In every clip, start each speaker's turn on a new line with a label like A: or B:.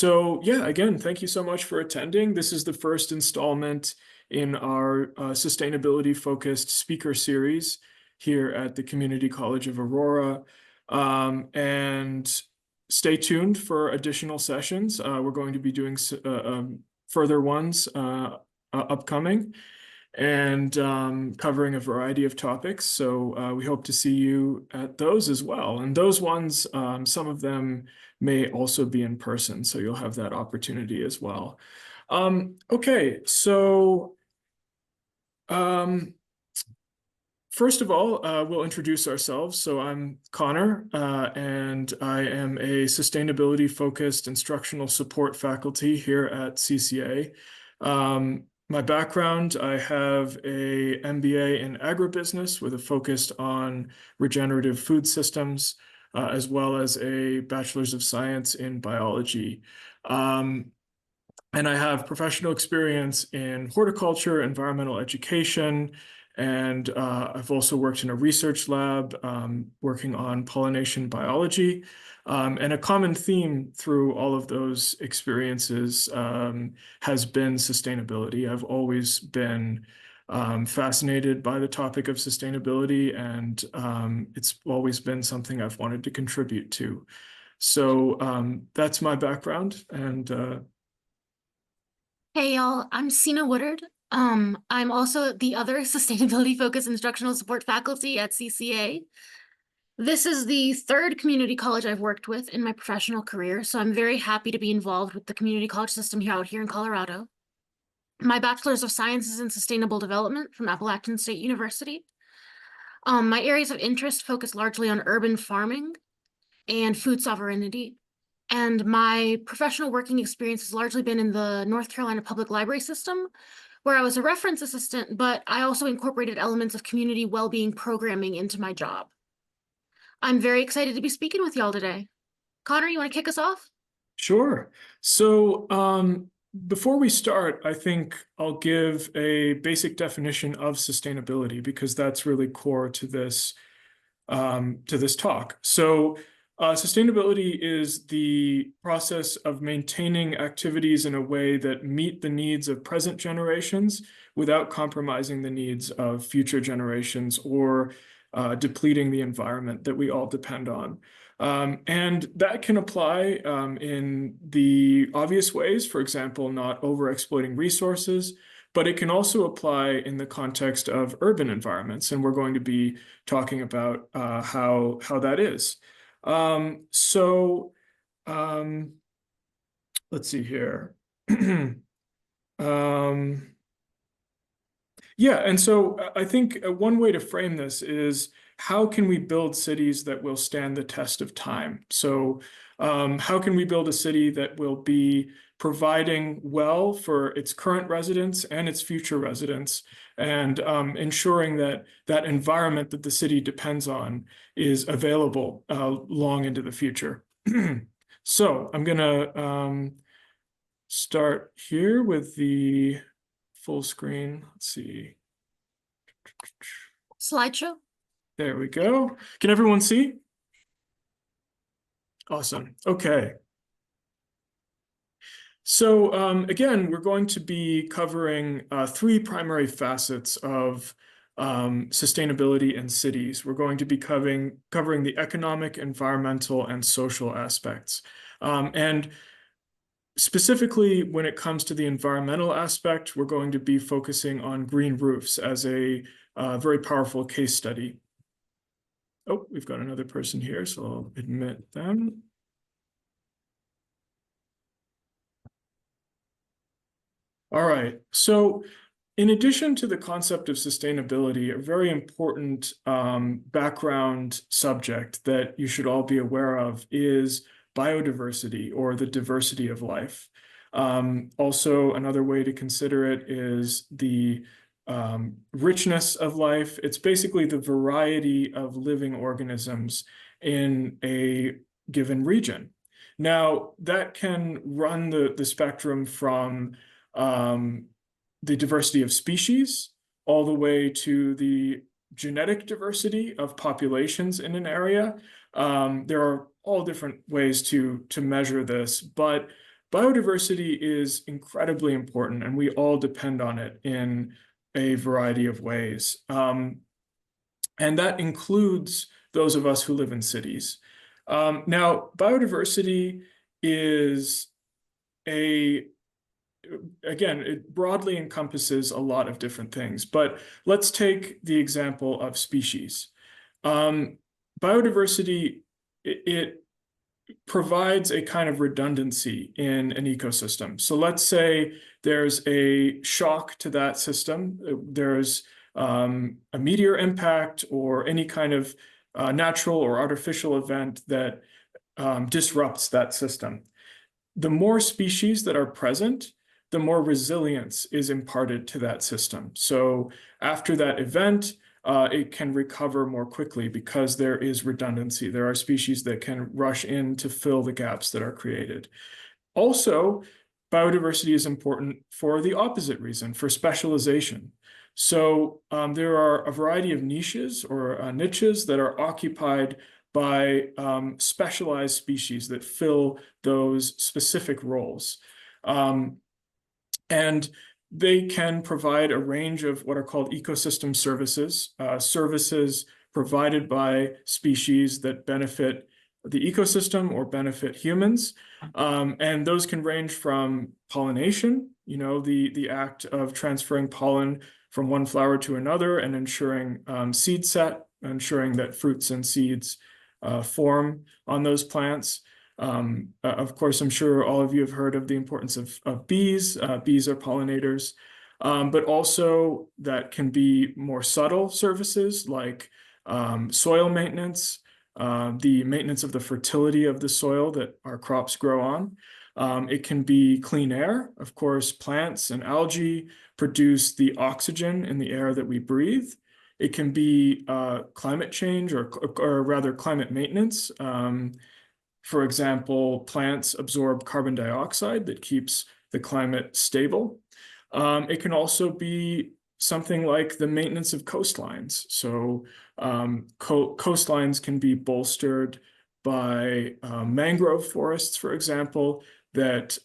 A: So yeah, again, thank you so much for attending. This is the first installment in our sustainability focused speaker series here at the Community College of Aurora. And stay tuned for additional sessions. We're going to be doing further ones upcoming and covering a variety of topics. So we hope to see you at those as well. And those ones, some of them may also be in person, so you'll have that opportunity as well. Okay, so first of all, we'll introduce ourselves. So I'm Connor, and I am a sustainability-focused instructional support faculty here at CCA. My background, I have a MBA in agribusiness with a focus on regenerative food systems, as well as a Bachelor's of Science in biology. And I have professional experience in horticulture, environmental education, and I've also worked in a research lab working on pollination biology. And a common theme through all of those experiences has been sustainability. I've always been fascinated by the topic of sustainability, and it's always been something I've wanted to contribute to. So that's my background, and
B: Hey y'all, I'm Cyna Woodard. I'm also the other sustainability-focused instructional support faculty at CCA. This is the third community college I've worked with in my professional career, so I'm very happy to be involved with the community college system out here in Colorado. My Bachelor's of Science is in Sustainable Development from Appalachian State University. My areas of interest focus largely on urban farming and food sovereignty. And my professional working experience has largely been in the North Carolina Public Library system, where I was a reference assistant, but I also incorporated elements of community well-being programming into my job. I'm very excited to be speaking with y'all today. Connor, you want to kick us off?
A: Sure. So before we start, I think I'll give a basic definition of sustainability because that's really core to this talk. So sustainability is the process of maintaining activities in a way that meet the needs of present generations without compromising the needs of future generations or depleting the environment that we all depend on. And that can apply in the obvious ways, for example, not overexploiting resources, but it can also apply in the context of urban environments. And we're going to be talking about how that is. So let's see here. Yeah, and so I think one way to frame this is how can we build cities that will stand the test of time? So how can we build a city that will be providing well for its current residents and its future residents, and ensuring that that environment that the city depends on is available long into the future. So I'm going to start here with the full screen. Let's see.
B: Slideshow?
A: There we go. Can everyone see? Awesome. Okay. So again, we're going to be covering three primary facets of sustainability in cities. We're going to be covering the economic, environmental, and social aspects. And specifically, when it comes to the environmental aspect, we're going to be focusing on green roofs as a very powerful case study. Oh, we've got another person here, so I'll admit them. All right, so in addition to the concept of sustainability, a very important background subject that you should all be aware of is biodiversity, or the diversity of life. Also, another way to consider it is the richness of life. It's basically the variety of living organisms in a given region. Now, that can run the spectrum from the diversity of species all the way to the genetic diversity of populations in an area. There are all different ways to measure this, but biodiversity is incredibly important, and we all depend on it in a variety of ways. And that includes those of us who live in cities. Now, biodiversity is again, it broadly encompasses a lot of different things, but let's take the example of species. Biodiversity, it provides a kind of redundancy in an ecosystem. So let's say there's a shock to that system. There's a meteor impact or any kind of natural or artificial event that disrupts that system. The more species that are present, the more resilience is imparted to that system. So after that event, it can recover more quickly because there is redundancy. There are species that can rush in to fill the gaps that are created. Also, biodiversity is important for the opposite reason, for specialization. So there are a variety of niches or niches that are occupied by specialized species that fill those specific roles. And they can provide a range of what are called ecosystem services, services provided by species that benefit the ecosystem or benefit humans. And those can range from pollination, the act of transferring pollen from one flower to another and ensuring seed set, ensuring that fruits and seeds form on those plants. Of course, I'm sure all of you have heard of the importance of bees. Bees are pollinators, but also that can be more subtle services like soil maintenance, the maintenance of the fertility of the soil that our crops grow on. It can be clean air. Of course, plants and algae produce the oxygen in the air that we breathe. It can be climate change or rather climate maintenance. For example, plants absorb carbon dioxide that keeps the climate stable. It can also be something like the maintenance of coastlines. So coastlines can be bolstered by mangrove forests, for example, that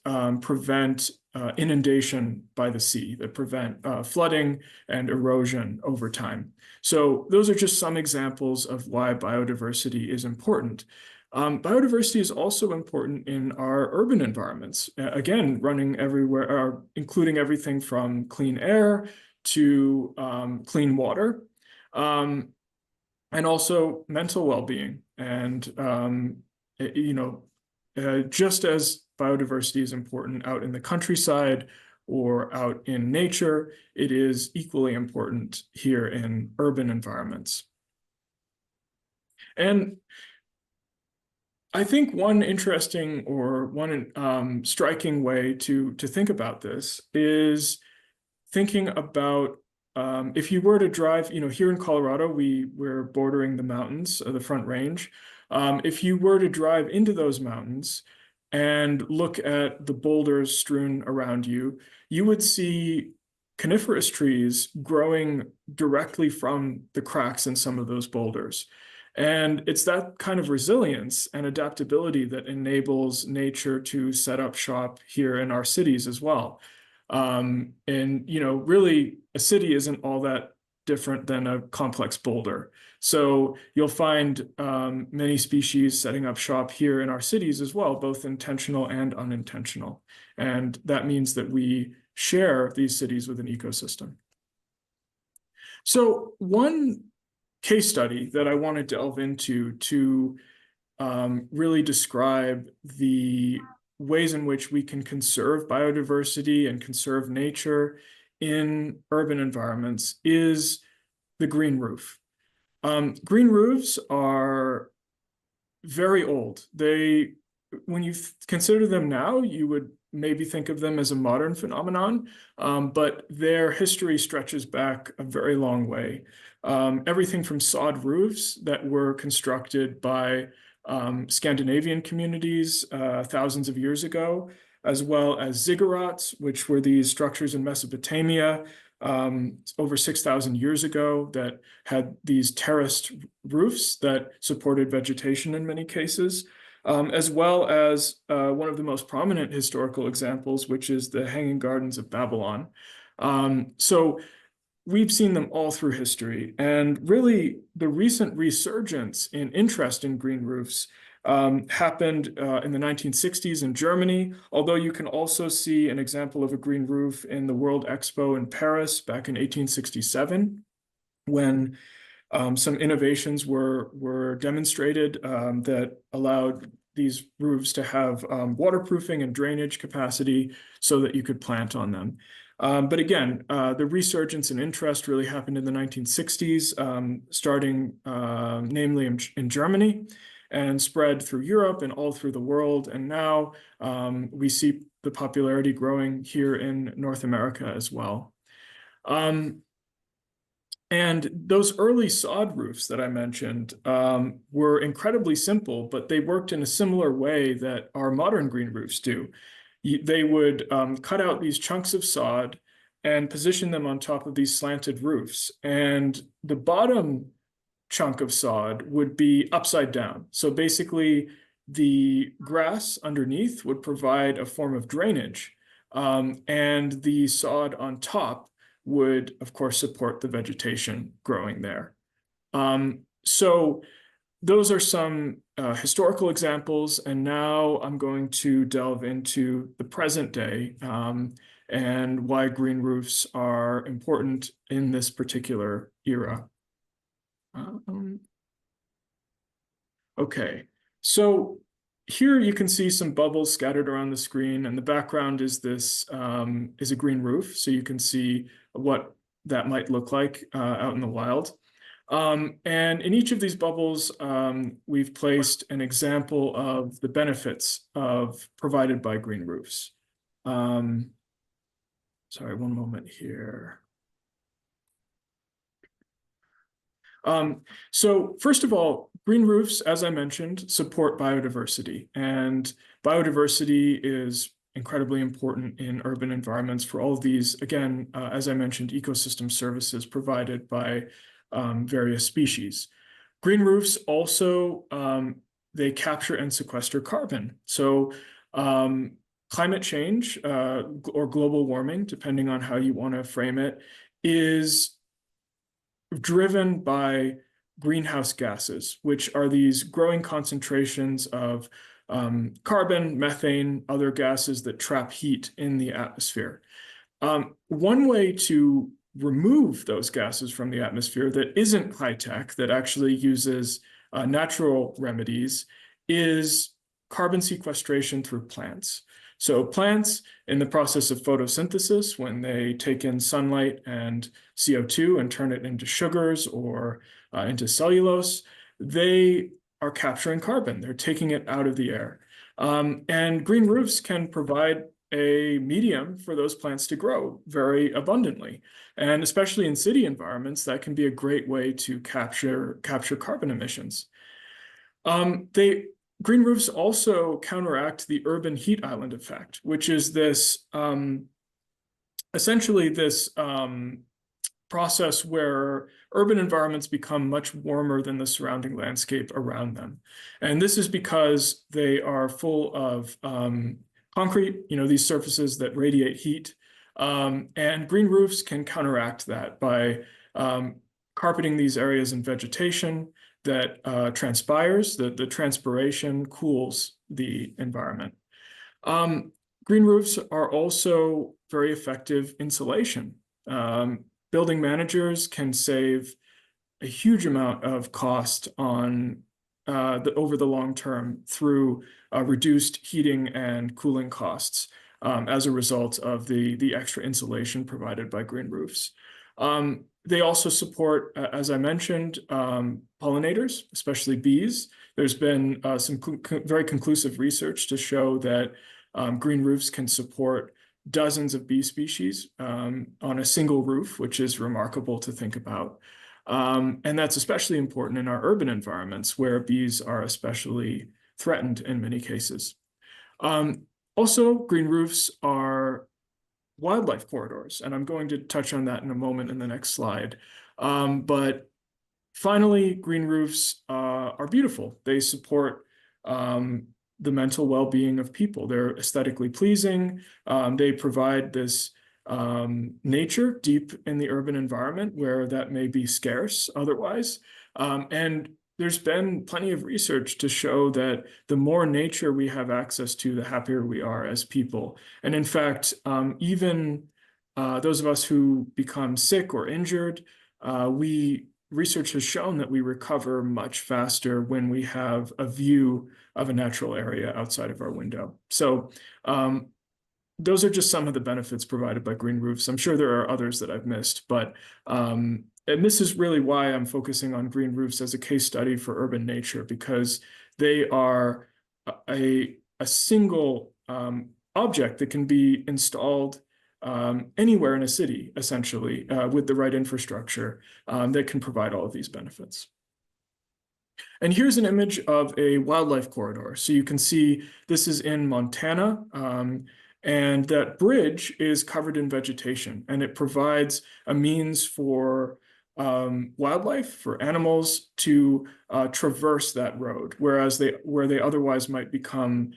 A: prevent inundation by the sea, that prevent flooding and erosion over time. So those are just some examples of why biodiversity is important. Biodiversity is also important in our urban environments, again, running everywhere, including everything from clean air to clean water, and also mental well-being. And, just as biodiversity is important out in the countryside or out in nature, it is equally important here in urban environments. And I think one interesting or one striking way to think about this is thinking about if you were to drive, here in Colorado, we're bordering the mountains, the Front Range. If you were to drive into those mountains and look at the boulders strewn around you, you would see coniferous trees growing directly from the cracks in some of those boulders. And it's that kind of resilience and adaptability that enables nature to set up shop here in our cities as well. And, really, a city isn't all that different than a complex boulder. So you'll find many species setting up shop here in our cities as well, both intentional and unintentional. And that means that we share these cities with an ecosystem. So one case study that I want to delve into to really describe the ways in which we can conserve biodiversity and conserve nature in urban environments is the green roof. Green roofs are very old. When you consider them now, you would maybe think of them as a modern phenomenon, but their history stretches back a very long way. Everything from sod roofs that were constructed by Scandinavian communities thousands of years ago, as well as ziggurats, which were these structures in Mesopotamia over 6,000 years ago that had these terraced roofs that supported vegetation in many cases. as well as one of the most prominent historical examples, which is the Hanging Gardens of Babylon. So we've seen them all through history, and really the recent resurgence in interest in green roofs happened in the 1960s in Germany, although you can also see an example of a green roof in the World Expo in Paris back in 1867, when some innovations were demonstrated that allowed these roofs to have waterproofing and drainage capacity so that you could plant on them. But again, the resurgence in interest really happened in the 1960s, starting namely in Germany, and spread through Europe and all through the world. And now we see the popularity growing here in North America as well. And those early sod roofs that I mentioned were incredibly simple, but they worked in a similar way that our modern green roofs do. They would cut out these chunks of sod and position them on top of these slanted roofs. And the bottom chunk of sod would be upside down. So basically, the grass underneath would provide a form of drainage, and the sod on top would, of course, support the vegetation growing there. So those are some historical examples, and now I'm going to delve into the present day and why green roofs are important in this particular era. Okay, so here you can see some bubbles scattered around the screen, and the background is this is a green roof, so you can see what that might look like out in the wild. And in each of these bubbles, we've placed an example of the benefits provided by green roofs. Sorry, one moment here. So first of all, green roofs, as I mentioned, support biodiversity, and biodiversity is incredibly important in urban environments for all of these, again, as I mentioned, ecosystem services provided by various species. Green roofs also, they capture and sequester carbon. So climate change or global warming, depending on how you want to frame it, is driven by greenhouse gases, which are these growing concentrations of carbon, methane, other gases that trap heat in the atmosphere. One way to remove those gases from the atmosphere that isn't high tech, that actually uses natural remedies, is carbon sequestration through plants. So plants, in the process of photosynthesis, when they take in sunlight and CO2 and turn it into sugars or into cellulose, they are capturing carbon. They're taking it out of the air. And green roofs can provide a medium for those plants to grow very abundantly. And especially in city environments, that can be a great way to capture carbon emissions. Green roofs also counteract the urban heat island effect, which is this essentially this process where urban environments become much warmer than the surrounding landscape around them. And this is because they are full of concrete, these surfaces that radiate heat. And green roofs can counteract that by carpeting these areas in vegetation that transpires. The transpiration cools the environment. Green roofs are also very effective insulation. Building managers can save a huge amount of cost on over the long term through reduced heating and cooling costs as a result of the extra insulation provided by green roofs. They also support, as I mentioned, pollinators, especially bees. There's been some very conclusive research to show that green roofs can support dozens of bee species on a single roof, which is remarkable to think about. And that's especially important in our urban environments where bees are especially threatened in many cases. Also, green roofs are wildlife corridors, and I'm going to touch on that in a moment in the next slide. But finally, green roofs are beautiful. They support the mental well-being of people. They're aesthetically pleasing. They provide this nature deep in the urban environment where that may be scarce otherwise. And there's been plenty of research to show that the more nature we have access to, the happier we are as people. And in fact, even those of us who become sick or injured, research has shown that we recover much faster when we have a view of a natural area outside of our window. So those are just some of the benefits provided by green roofs. I'm sure there are others that I've missed, but and this is really why I'm focusing on green roofs as a case study for urban nature, because they are a single object that can be installed anywhere in a city, essentially, with the right infrastructure that can provide all of these benefits. And here's an image of a wildlife corridor. So you can see this is in Montana, and that bridge is covered in vegetation, and it provides a means for wildlife, for animals to traverse that road, whereas where they otherwise might become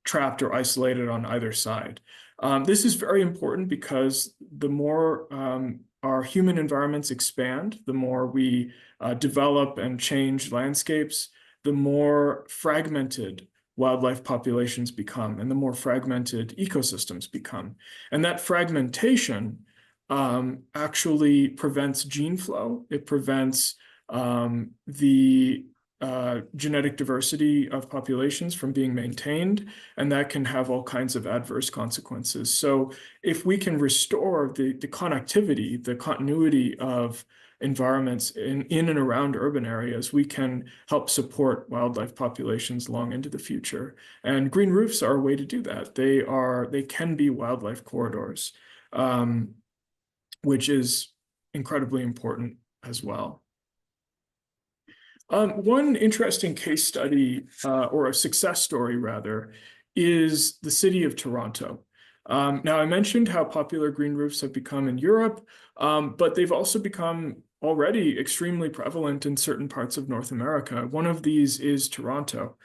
A: trapped or isolated on either side. This is very important because the more our human environments expand, the more we develop and change landscapes, the more fragmented wildlife populations become and the more fragmented ecosystems become. And that fragmentation actually prevents gene flow. It prevents the genetic diversity of populations from being maintained, and that can have all kinds of adverse consequences. So if we can restore the connectivity, the continuity of environments in and around urban areas, we can help support wildlife populations long into the future. And green roofs are a way to do that. They can be wildlife corridors, which is incredibly important as well. One interesting case study, or a success story rather, is the city of Toronto. Now, I mentioned how popular green roofs have become in Europe, but they've also become already extremely prevalent in certain parts of North America. One of these is Toronto.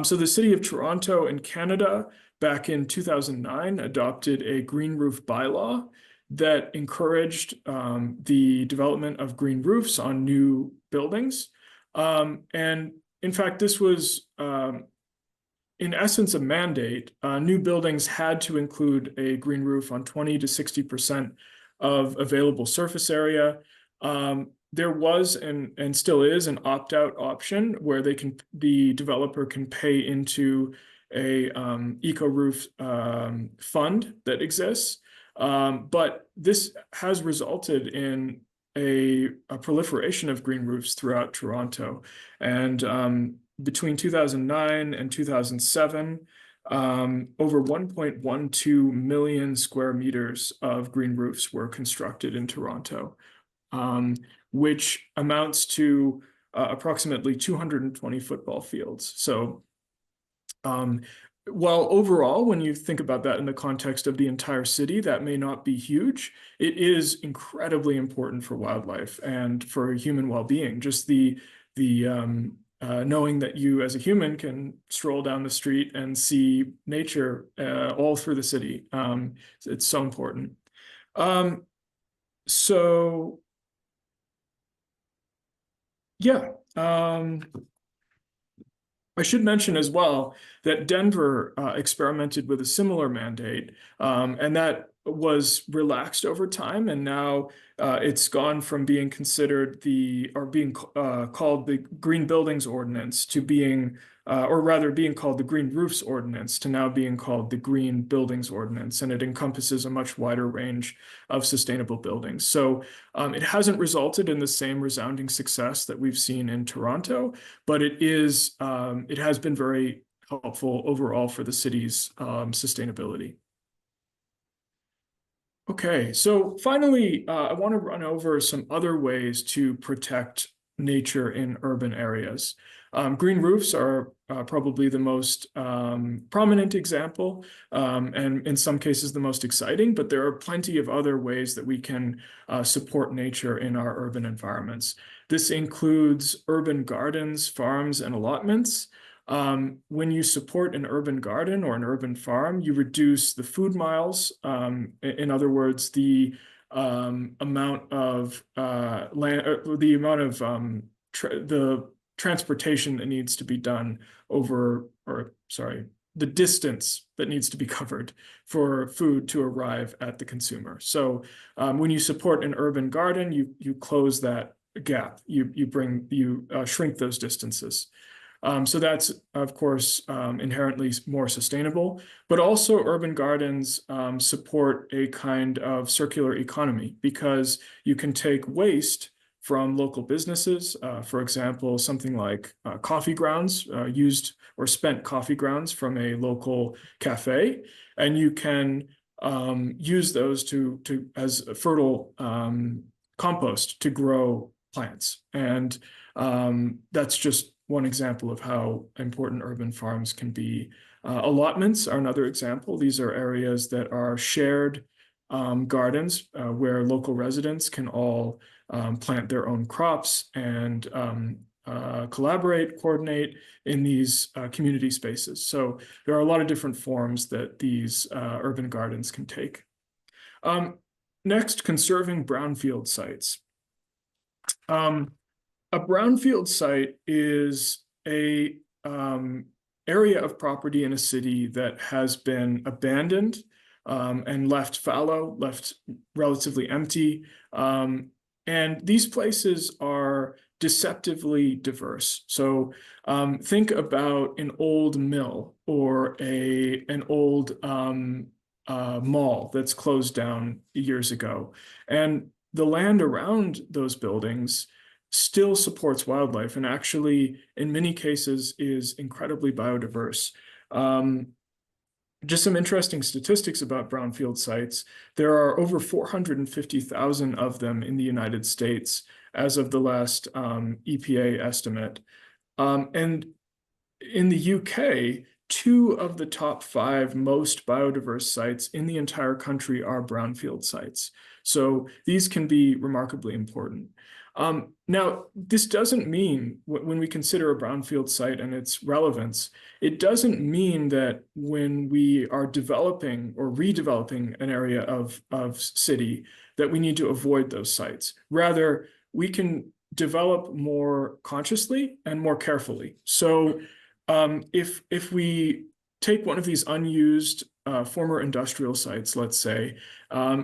A: So the city of Toronto in Canada back in 2009 adopted a green roof bylaw that encouraged the development of green roofs on new buildings. And in fact, this was in essence a mandate. New buildings had to include a green roof on 20 to 60% of available surface area. There was and still is an opt-out option where the developer can pay into a eco roof fund that exists. But this has resulted in a proliferation of green roofs throughout Toronto. And between 2009 and 2007, over 1.12 million square meters of green roofs were constructed in Toronto, which amounts to approximately 220 football fields. So while overall, when you think about that in the context of the entire city, that may not be huge, it is incredibly important for wildlife and for human well-being. Just the knowing that you as a human can stroll down the street and see nature all through the city. It's so important. So yeah. I should mention as well that Denver experimented with a similar mandate, and that was relaxed over time, and now it's gone from being considered being called the Green Buildings Ordinance to being, or rather being called the Green Roofs Ordinance to now being called the Green Buildings Ordinance, and it encompasses a much wider range of sustainable buildings. So it hasn't resulted in the same resounding success that we've seen in Toronto, but it has been very helpful overall for the city's sustainability. Okay, so finally, I want to run over some other ways to protect nature in urban areas. Green roofs are probably the most prominent example, and in some cases the most exciting, but there are plenty of other ways that we can support nature in our urban environments. This includes urban gardens, farms, and allotments. When you support an urban garden or an urban farm, you reduce the food miles. In other words, the amount of land, the amount of the transportation that needs to be done over, or sorry, the distance that needs to be covered for food to arrive at the consumer. So when you support an urban garden, you close that gap. You shrink those distances. So that's, of course, inherently more sustainable, but also urban gardens support a kind of circular economy because you can take waste from local businesses, for example, something like coffee grounds, used or spent coffee grounds from a local cafe, and you can use those as fertile compost to grow plants. And that's just one example of how important urban farms can be. Allotments are another example. These are areas that are shared gardens where local residents can all plant their own crops and collaborate, coordinate in these community spaces. So there are a lot of different forms that these urban gardens can take. Next, conserving brownfield sites. A brownfield site is a area of property in a city that has been abandoned and left fallow, left relatively empty. And these places are deceptively diverse. So think about an old mill or an old mall that's closed down years ago. And the land around those buildings still supports wildlife and actually, in many cases, is incredibly biodiverse. Just some interesting statistics about brownfield sites. There are over 450,000 of them in the United States as of the last EPA estimate. And in the UK, 2 of the top 5 most biodiverse sites in the entire country are brownfield sites. So these can be remarkably important. Now, this doesn't mean, when we consider a brownfield site and its relevance, it doesn't mean that when we are developing or redeveloping an area of city, that we need to avoid those sites. Rather, we can develop more consciously and more carefully. So if we take one of these unused former industrial sites, let's say,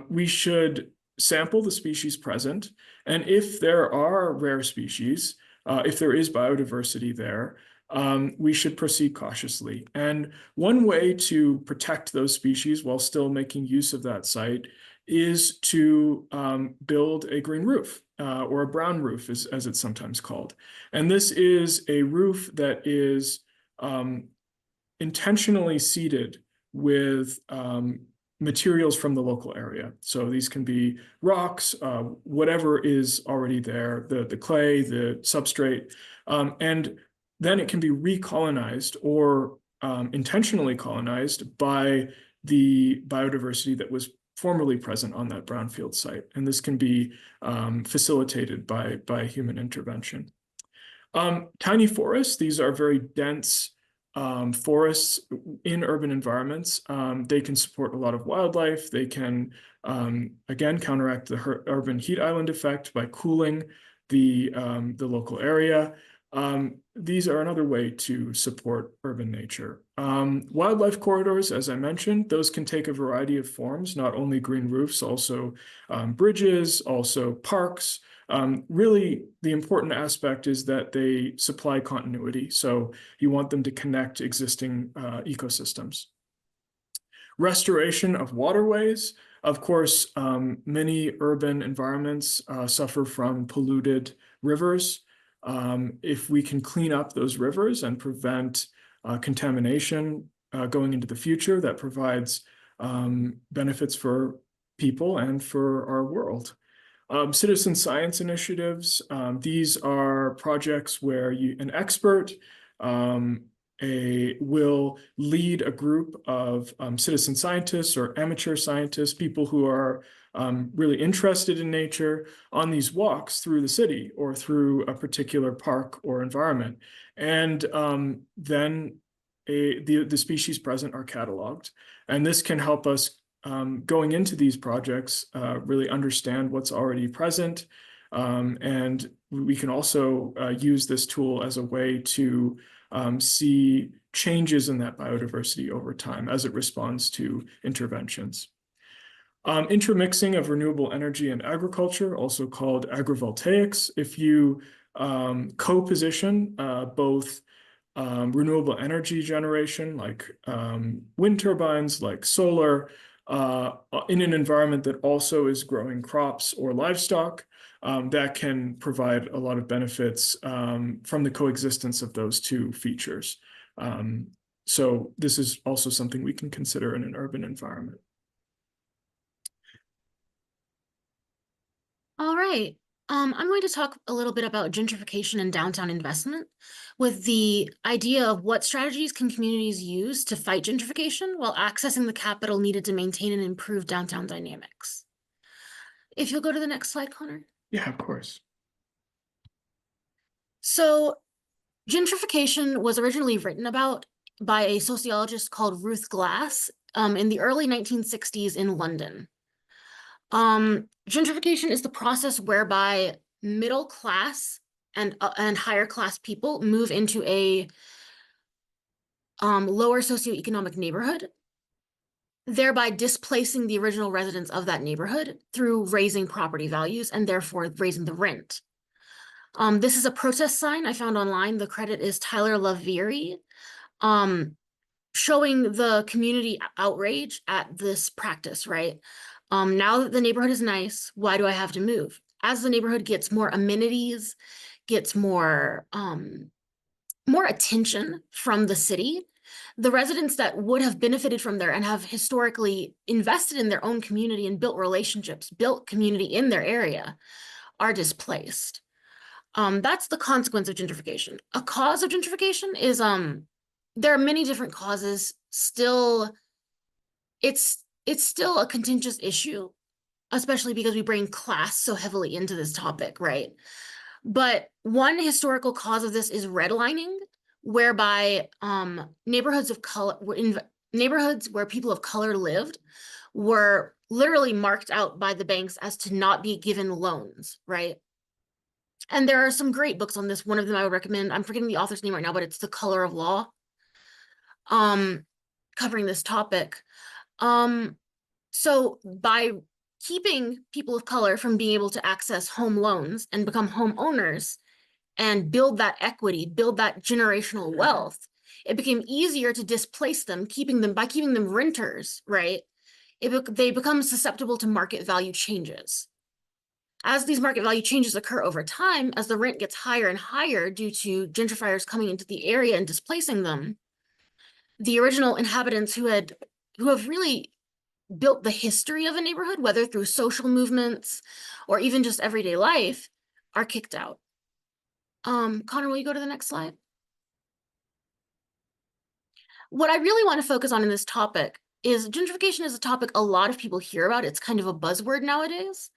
A: we should sample the species present. And if there are rare species, if there is biodiversity there, we should proceed cautiously. And one way to protect those species while still making use of that site is to build a green roof or a brown roof, as it's sometimes called. And this is a roof that is intentionally seeded with materials from the local area. So these can be rocks, whatever is already there, the clay, the substrate, and then it can be recolonized or intentionally colonized by the biodiversity that was formerly present on that brownfield site. And this can be facilitated by human intervention. Tiny forests, these are very dense forests in urban environments. They can support a lot of wildlife. They can, again, counteract the urban heat island effect by cooling the local area. These are another way to support urban nature. Wildlife corridors, as I mentioned, those can take a variety of forms, not only green roofs, also bridges, also parks. Really, the important aspect is that they supply continuity. So you want them to connect existing ecosystems. Restoration of waterways. Of course, many urban environments suffer from polluted rivers. If we can clean up those rivers and prevent contamination going into the future, that provides benefits for people and for our world. Citizen science initiatives. These are projects where an expert will lead a group of citizen scientists or amateur scientists, people who are really interested in nature on these walks through the city or through a particular park or environment. And then the species present are cataloged. And this can help us going into these projects really understand what's already present. And we can also use this tool as a way to see changes in that biodiversity over time as it responds to interventions. Intermixing of renewable energy and agriculture, also called agrivoltaics. If you co-position both renewable energy generation, like wind turbines, like solar, in an environment that also is growing crops or livestock, that can provide a lot of benefits from the coexistence of those two features. So this is also something we can consider in an urban environment.
B: All right. I'm going to talk a little bit about gentrification and downtown investment with the idea of what strategies can communities use to fight gentrification while accessing the capital needed to maintain and improve downtown dynamics. If you'll go to the next slide, Connor.
A: Yeah, of course.
B: So gentrification was originally written about by a sociologist called Ruth Glass in the early 1960s in London. Gentrification is the process whereby middle class and higher class people move into a lower socioeconomic neighborhood, thereby displacing the original residents of that neighborhood through raising property values and therefore raising the rent. This is a protest sign I found online. The credit is Tyler Lavery, showing the community outrage at this practice, right? Now that the neighborhood is nice, why do I have to move? As the neighborhood gets more amenities, gets more attention from the city, the residents that would have benefited from there and have historically invested in their own community and built relationships, built community in their area, are displaced. That's the consequence of gentrification. A cause of gentrification is there are many different causes. Still, it's still a contentious issue, especially because we bring class so heavily into this topic, right? But one historical cause of this is redlining, whereby neighborhoods where people of color lived were literally marked out by the banks as to not be given loans, right? And there are some great books on this. One of them I would recommend, I'm forgetting the author's name right now, but it's The Color of Law, covering this topic. So by keeping people of color from being able to access home loans and become homeowners and build that equity, build that generational wealth, it became easier to displace them, by keeping them renters, right? They become susceptible to market value changes. As these market value changes occur over time, as the rent gets higher and higher due to gentrifiers coming into the area and displacing them, the original inhabitants who have really built the history of a neighborhood, whether through social movements or even just everyday life, are kicked out. Connor, will you go to the next slide? What I really want to focus on in this topic is gentrification is a topic a lot of people hear about. It's kind of a buzzword nowadays.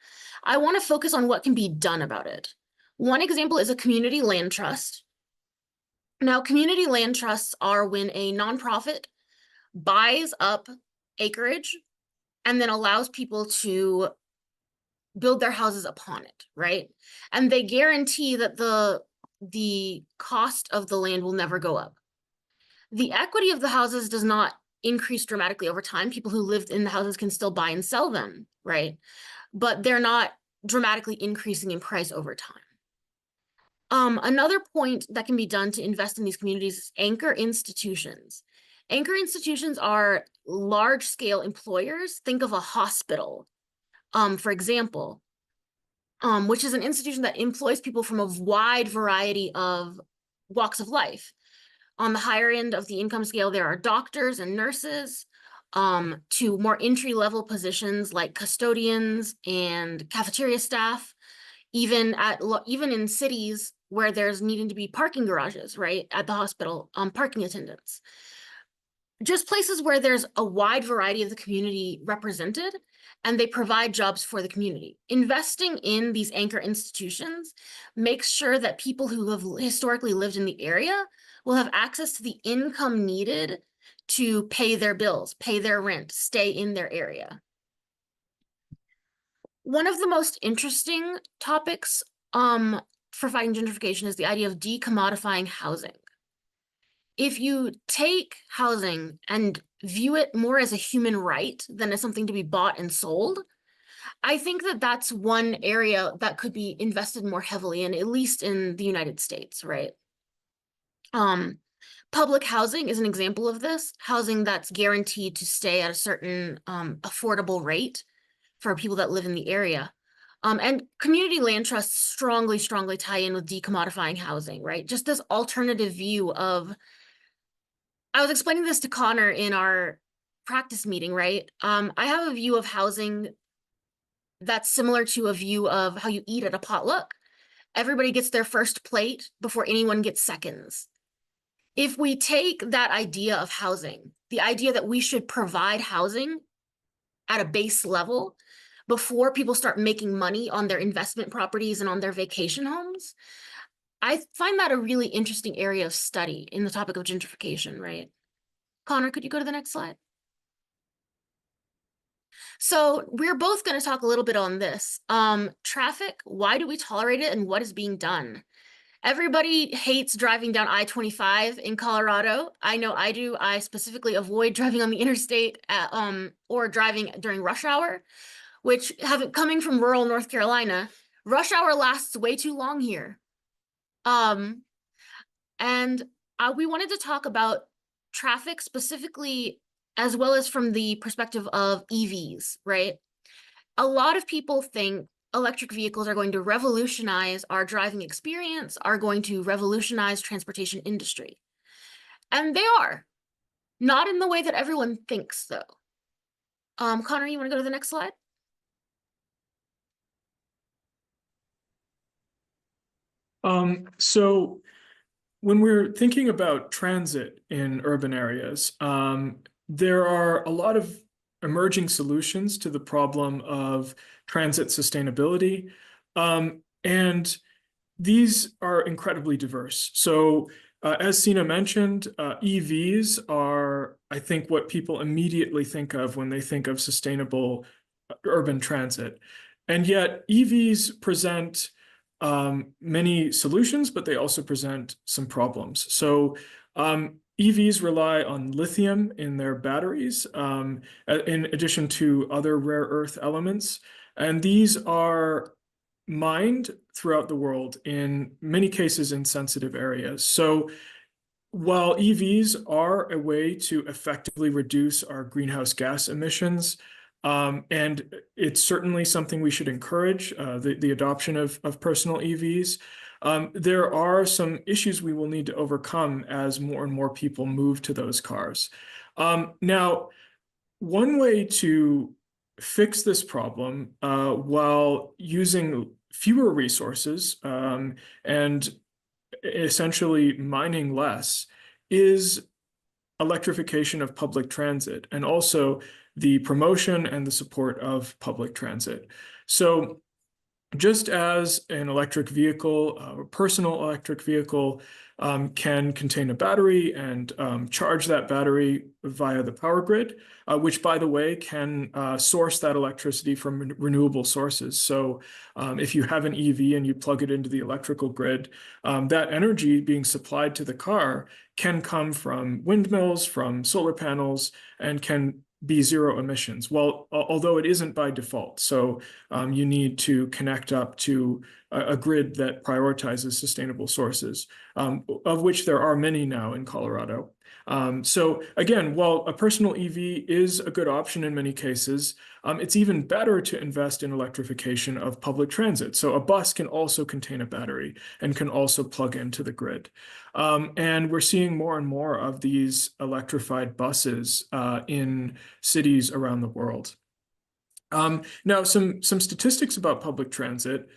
B: I want to focus on what can be done about it. One example is a community land trust. Now, community land trusts are when a nonprofit buys up acreage and then allows people to build their houses upon it, right? And they guarantee that the cost of the land will never go up. The equity of the houses does not increase dramatically over time. People who lived in the houses can still buy and sell them, right? But they're not dramatically increasing in price over time. Another point that can be done to invest in these communities is anchor institutions. Anchor institutions are large-scale employers. Think of a hospital, for example, which is an institution that employs people from a wide variety of walks of life. On the higher end of the income scale, there are doctors and nurses, to more entry-level positions like custodians and cafeteria staff, even in cities where there's needing to be parking garages, right, at the hospital, parking attendants. just places where there's a wide variety of the community represented and they provide jobs for the community. Investing in these anchor institutions makes sure that people who have historically lived in the area will have access to the income needed to pay their bills, pay their rent, stay in their area. One of the most interesting topics for fighting gentrification is the idea of decommodifying housing. If you take housing and view it more as a human right than as something to be bought and sold, I think that that's one area that could be invested more heavily in, at least in the United States, right? Public housing is an example of this, housing that's guaranteed to stay at a certain affordable rate for people that live in the area. And community land trusts strongly tie in with decommodifying housing, right? Just this alternative view of, I was explaining this to Connor in our practice meeting, right? I have a view of housing that's similar to a view of how you eat at a potluck. Everybody gets their first plate before anyone gets seconds. If we take that idea of housing, the idea that we should provide housing at a base level before people start making money on their investment properties and on their vacation homes, I find that a really interesting area of study in the topic of gentrification, right? Connor, could you go to the next slide? So we're both going to talk a little bit on this. Traffic, why do we tolerate it and what is being done? Everybody hates driving down I-25 in Colorado. I know I do. I specifically avoid driving on the interstate or driving during rush hour, which coming from rural North Carolina, rush hour lasts way too long here. And we wanted to talk about traffic specifically, as well as from the perspective of EVs, right? A lot of people think electric vehicles are going to revolutionize our driving experience, are going to revolutionize transportation industry. And they are. Not in the way that everyone thinks, though. Connor, you want to go to the next slide?
A: So when we're thinking about transit in urban areas, there are a lot of emerging solutions to the problem of transit sustainability. And these are incredibly diverse. So as Cyna mentioned, EVs are, I think, what people immediately think of when they think of sustainable urban transit. And yet EVs present many solutions, but they also present some problems. So EVs rely on lithium in their batteries, in addition to other rare earth elements. And these are mined throughout the world, in many cases in sensitive areas. So while EVs are a way to effectively reduce our greenhouse gas emissions, and it's certainly something we should encourage, the adoption of personal EVs. There are some issues we will need to overcome as more and more people move to those cars. Now, one way to fix this problem while using fewer resources and essentially mining less is electrification of public transit, and also the promotion and the support of public transit. So just as an electric vehicle, a personal electric vehicle, can contain a battery and charge that battery via the power grid, which, by the way, can source that electricity from renewable sources. So if you have an EV and you plug it into the electrical grid, that energy being supplied to the car can come from windmills, from solar panels, and can be zero emissions. Well, although it isn't by default. So you need to connect up to a grid that prioritizes sustainable sources, of which there are many now in Colorado. So again, while a personal EV is a good option in many cases, it's even better to invest in electrification of public transit. So a bus can also contain a battery and can also plug into the grid. And we're seeing more and more of these electrified buses in cities around the world. Now, some statistics about public transit.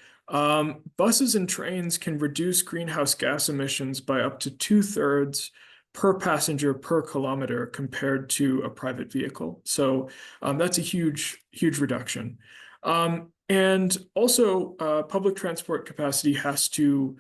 A: Buses and trains can reduce greenhouse gas emissions by up to 2/3 per passenger per kilometer compared to a private vehicle. So that's a huge, huge reduction. And also, public transport capacity has to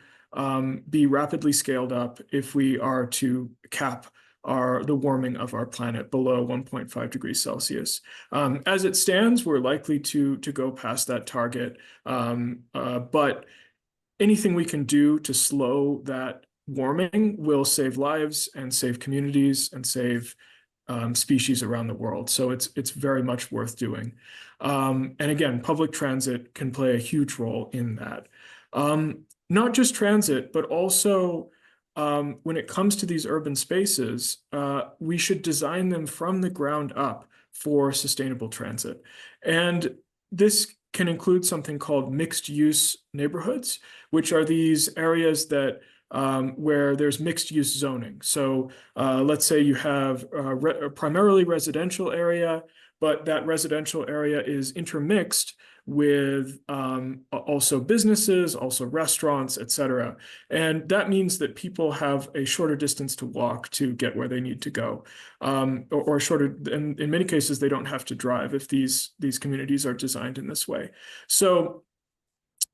A: be rapidly scaled up if we are to cap the warming of our planet below 1.5 degrees Celsius. As it stands, we're likely to go past that target, but anything we can do to slow that warming will save lives and save communities and save species around the world. So it's very much worth doing. And again, public transit can play a huge role in that. Not just transit, but also when it comes to these urban spaces, we should design them from the ground up for sustainable transit. And this can include something called mixed use neighborhoods, which are these areas that where there's mixed use zoning. So let's say you have a primarily residential area, but that residential area is intermixed with also businesses, also restaurants, et cetera. And that means that people have a shorter distance to walk to get where they need to go, or shorter. And in many cases, they don't have to drive if these communities are designed in this way. So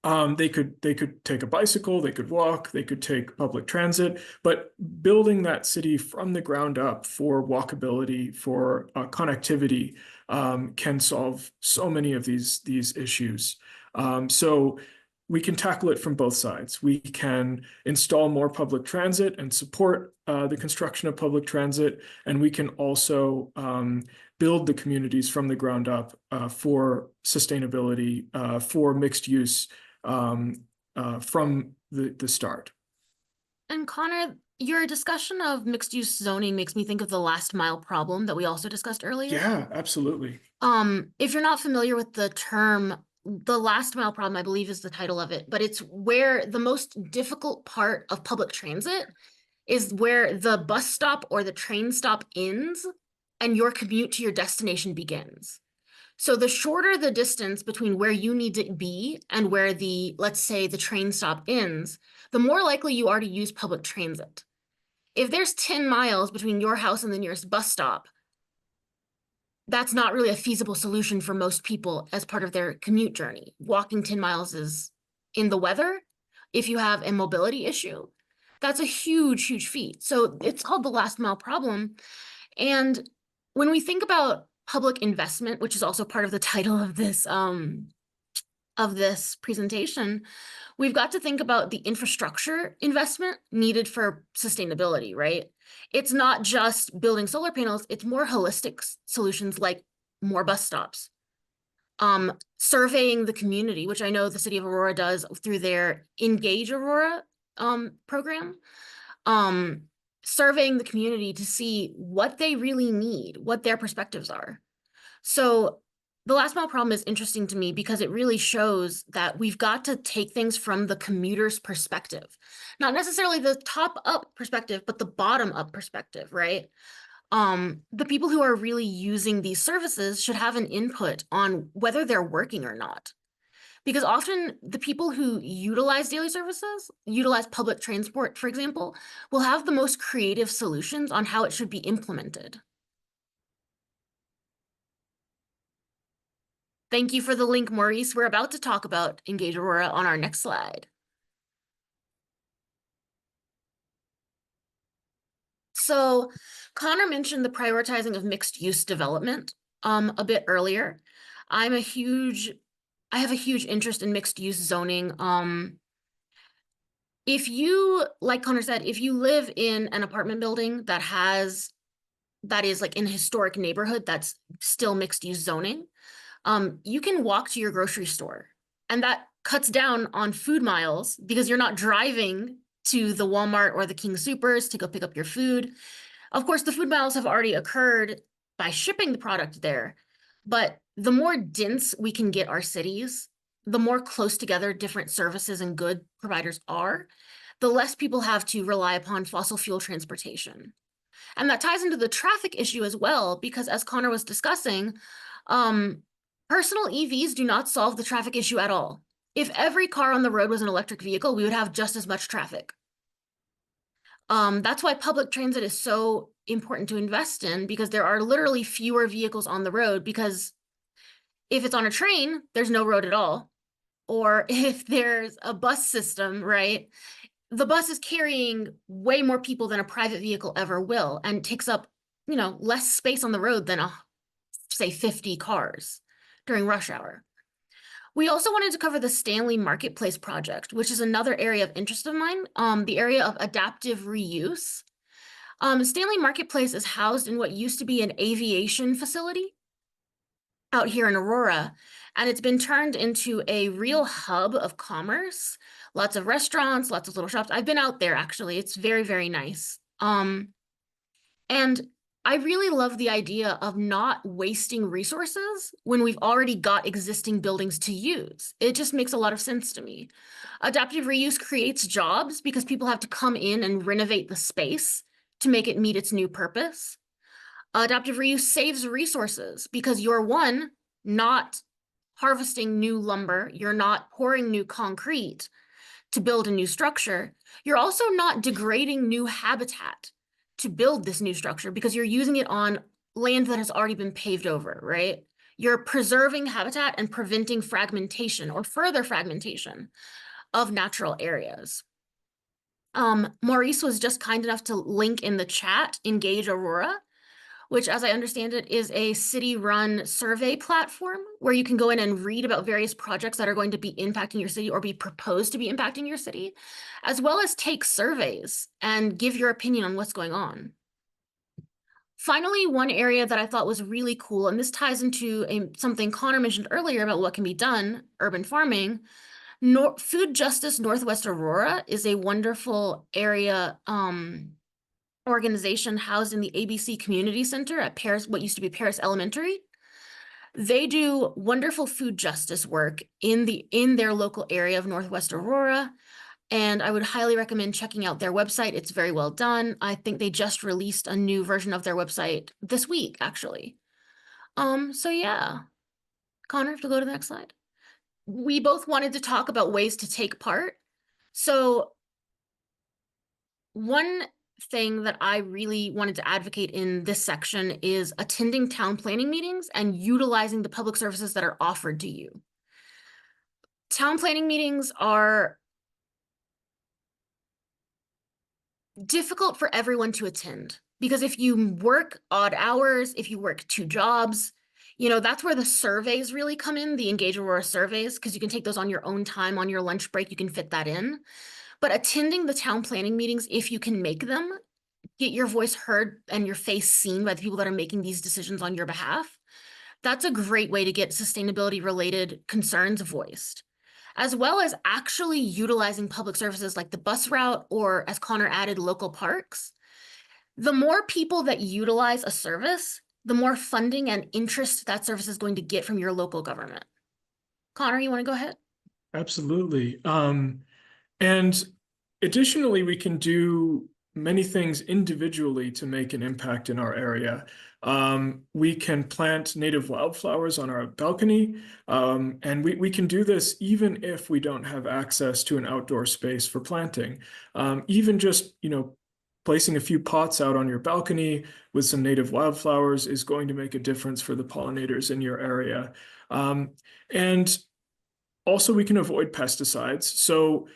A: they could take a bicycle, they could walk, they could take public transit, but building that city from the ground up for walkability, for connectivity, can solve so many of these issues. So we can tackle it from both sides. We can install more public transit and support the construction of public transit, and we can also build the communities from the ground up for sustainability, for mixed use from the start.
B: And Connor, your discussion of mixed use zoning makes me think of the last mile problem that we also discussed earlier.
A: Yeah, absolutely.
B: If you're not familiar with the term, the last mile problem, I believe is the title of it, but it's where the most difficult part of public transit is where the bus stop or the train stop ends and your commute to your destination begins. So the shorter the distance between where you need to be and where let's say the train stop ends, the more likely you are to use public transit. If there's 10 miles between your house and the nearest bus stop, that's not really a feasible solution for most people as part of their commute journey. Walking 10 miles is in the weather. If you have a mobility issue, that's a huge, huge feat. So it's called the last mile problem. And when we think about public investment, which is also part of the title of this presentation, we've got to think about the infrastructure investment needed for sustainability, right? It's not just building solar panels, it's more holistic solutions like more bus stops, surveying the community, which I know the city of Aurora does through their Engage Aurora program, surveying the community to see what they really need, what their perspectives are. So the last mile problem is interesting to me because it really shows that we've got to take things from the commuter's perspective, not necessarily the top up perspective, but the bottom up perspective, right? The people who are really using these services should have an input on whether they're working or not. Because often the people who utilize daily services, utilize public transport, for example, will have the most creative solutions on how it should be implemented. Thank you for the link, Maurice. We're about to talk about Engage Aurora on our next slide. So Conor mentioned the prioritizing of mixed use development a bit earlier. I have a huge interest in mixed use zoning. If you, like Conor said, if you live in an apartment building that is like in a historic neighborhood that's still mixed use zoning, you can walk to your grocery store, and that cuts down on food miles because you're not driving to the Walmart or the King Soopers to go pick up your food. Of course, the food miles have already occurred by shipping the product there, but the more dense we can get our cities, the more close together different services and good providers are, the less people have to rely upon fossil fuel transportation. And that ties into the traffic issue as well, because as Conor was discussing, personal EVs do not solve the traffic issue at all. If every car on the road was an electric vehicle, we would have just as much traffic. That's why public transit is so important to invest in, because there are literally fewer vehicles on the road, because if it's on a train, there's no road at all. Or if there's a bus system, right? The bus is carrying way more people than a private vehicle ever will, and takes up, less space on the road than say 50 cars during rush hour. We also wanted to cover the Stanley Marketplace project, which is another area of interest of mine, the area of adaptive reuse. Stanley Marketplace is housed in what used to be an aviation facility out here in Aurora, and it's been turned into a real hub of commerce. Lots of restaurants, lots of little shops. I've been out there actually. It's very, very nice. And I really love the idea of not wasting resources when we've already got existing buildings to use. It just makes a lot of sense to me. Adaptive reuse creates jobs because people have to come in and renovate the space to make it meet its new purpose. Adaptive reuse saves resources because you're, one, not harvesting new lumber, you're not pouring new concrete to build a new structure. You're also not degrading new habitat to build this new structure because you're using it on land that has already been paved over, right? You're preserving habitat and preventing fragmentation or further fragmentation of natural areas. Maurice was just kind enough to link in the chat Engage Aurora, which, as I understand it, is a city-run survey platform where you can go in and read about various projects that are going to be impacting your city or be proposed to be impacting your city, as well as take surveys and give your opinion on what's going on. Finally, one area that I thought was really cool, and this ties into something Connor mentioned earlier about what can be done, urban farming. Food Justice Northwest Aurora is a wonderful area organization housed in the ABC Community Center at Paris, what used to be Paris Elementary. They do wonderful food justice work in their local area of Northwest Aurora, and I would highly recommend checking out their website. It's very well done. I think they just released a new version of their website this week, actually. So yeah. Connor, to go to the next slide. We both wanted to talk about ways to take part. So one thing that I really wanted to advocate in this section is attending town planning meetings and utilizing the public services that are offered to you. Town planning meetings are difficult for everyone to attend because if you work odd hours, if you work 2 jobs, that's where the surveys really come in, the Engage Aurora surveys, because you can take those on your own time, on your lunch break, you can fit that in. But attending the town planning meetings, if you can make them, get your voice heard and your face seen by the people that are making these decisions on your behalf, that's a great way to get sustainability related concerns voiced, as well as actually utilizing public services like the bus route, or as Connor added, local parks. The more people that utilize a service, the more funding and interest that service is going to get from your local government. Connor, you want to go ahead?
A: Absolutely. And additionally, we can do many things individually to make an impact in our area. We can plant native wildflowers on our balcony, and we can do this even if we don't have access to an outdoor space for planting. Even just, placing a few pots out on your balcony with some native wildflowers is going to make a difference for the pollinators in your area. And also, we can avoid pesticides. So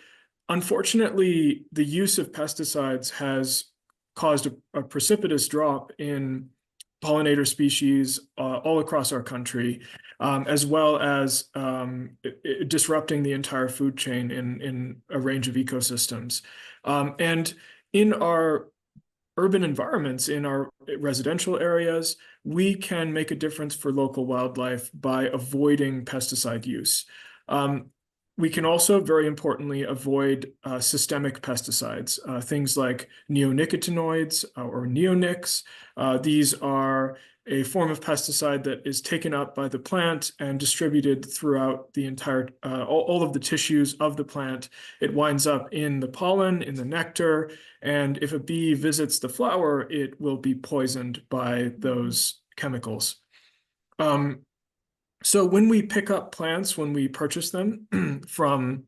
A: unfortunately, the use of pesticides has caused a precipitous drop in pollinator species all across our country, as well as disrupting the entire food chain in a range of ecosystems. And in our urban environments, in our residential areas, we can make a difference for local wildlife by avoiding pesticide use. We can also, very importantly, avoid systemic pesticides, things like neonicotinoids or neonics. These are a form of pesticide that is taken up by the plant and distributed throughout the entire, all of the tissues of the plant. It winds up in the pollen, in the nectar, and if a bee visits the flower, it will be poisoned by those chemicals. So when we pick up plants, when we purchase them from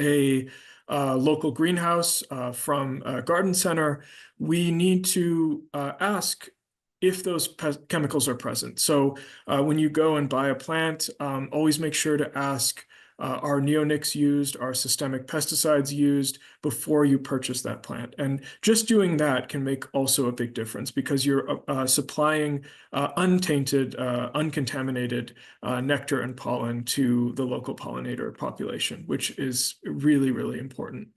A: a local greenhouse, from a garden center, we need to ask if those chemicals are present. So when you go and buy a plant, always make sure to ask, are neonics used, are systemic pesticides used before you purchase that plant? And just doing that can make also a big difference because you're supplying untainted, uncontaminated nectar and pollen to the local pollinator population, which is really, really important.